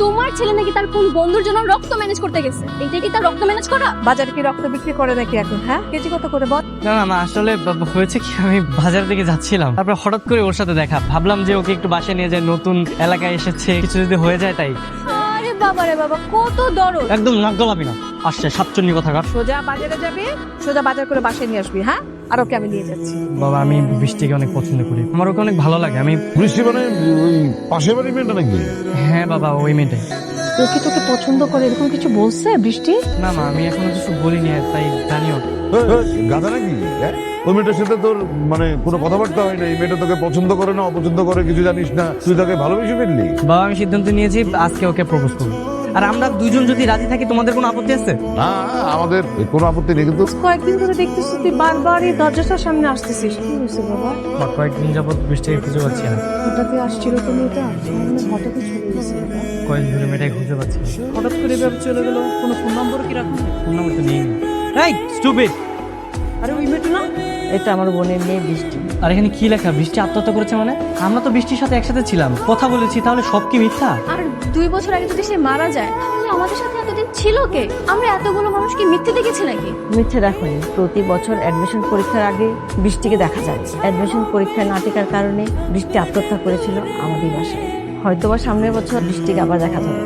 তোমার ছেলে নাকি তার কোন বন্ধুর জন্য রক্ত ম্যানেজ করতে গেছে। এইটা কি তার রক্ত ম্যানেজ করা? বাজারে কি রক্ত বিক্রি করে নাকি এখন? হ্যাঁ, কেজি কত করে বল? না না মা, আসলে হয়েছে কি, আমি বাজার থেকে যাচ্ছিলাম, তারপরে হঠাৎ করে ওর সাথে দেখা, ভাবলাম যে ওকে একটু বাসায় নিয়ে যায়, নতুন এলাকায় এসেছে, কিছু যদি হয়ে যায় তাই। আরে বাবা রে বাবা, কত দরদ। একদম নাক গলাবি না, আসছে সাতচন্নি কথা কার। সোজা বাজারে যাবি, সোজা বাজার করে বাসায় নিয়ে আসবি। হ্যাঁ, আর ওকে আমি নিয়ে যাচ্ছি। বাবা আমি বৃষ্টিকে অনেক পছন্দ করি, আমার ওকে অনেক ভালো লাগে। আমি বৃষ্টি মানে ওই পাশের বাড়ির মেয়েটা নাকি? হ্যাঁ বাবা, ওই মেয়েটাই। ও কি তোকে পছন্দ করে এরকম কিছু বলছে বৃষ্টি? না মা, আমি এখনো কিছু বলিনি, আর তাই জানিও। গাধা নাকি? হ্যাঁ, ওই মেয়েটার সাথে তোর মানে কোনো কথাবার্তা হয় না? এই মেয়েটা তোকে পছন্দ করে না অপছন্দ করে কিছু জানিস না, তুই তাকে ভালোবেসে ফেললি? বাবা আমি সিদ্ধান্ত নিয়েছি আজকে ওকে প্রপোজ করবো, আর আমরা দুজন যদি রাজি থাকি তোমাদের কোনো আপত্তি আছে? না, আমাদের কোনো আপত্তি নেই, কিন্তু কয়েকদিন ধরে দেখতেছি তুই বারবার এই দরজাটার সামনে আসতেছিস। কি হয়েছে বাবা? বা কয়েকদিন যাবত বৃষ্টিকে খুঁজে পাচ্ছি না। হঠাৎই আসছিল তুমি, এটা হঠাৎই চলে গেছে বাবা। কয়েকদিন ধরে মেয়েটাকে খুঁজে পাচ্ছি না। হঠাৎ করে এভাবে চলে গেল, কোনো ফোন নম্বর কি রাখুন? ফোন নাম্বার তো নেই। এই স্টুপিড! আরে ওই মেয়েটা না, এটা আমার বোনের মেয়ে বৃষ্টি। আর এখানে কি লেখা, বৃষ্টি আত্মহত্যা করেছে মানে? আমরা তো বৃষ্টির সাথে একসাথে ছিলাম, কথা বলেছি, তাহলে সব কি মিথ্যা? আর 2 বছর আগে যদি সে মারা যায়, তাহলে আমাদের সাথে এতদিন ছিল কে? আমরা এতগুলো মানুষকে মিথ্যে দেখেছি নাকি? মিথ্যে দেখোনি, প্রতি বছর অ্যাডমিশন পরীক্ষার আগে বৃষ্টিকে দেখা যায়। অ্যাডমিশন পরীক্ষায় না টেকার কারণে বৃষ্টি আত্মহত্যা করেছিল আমাদের বাসায়। হয়তোবা সামনের বছর বৃষ্টিকে আবার দেখা যাবে।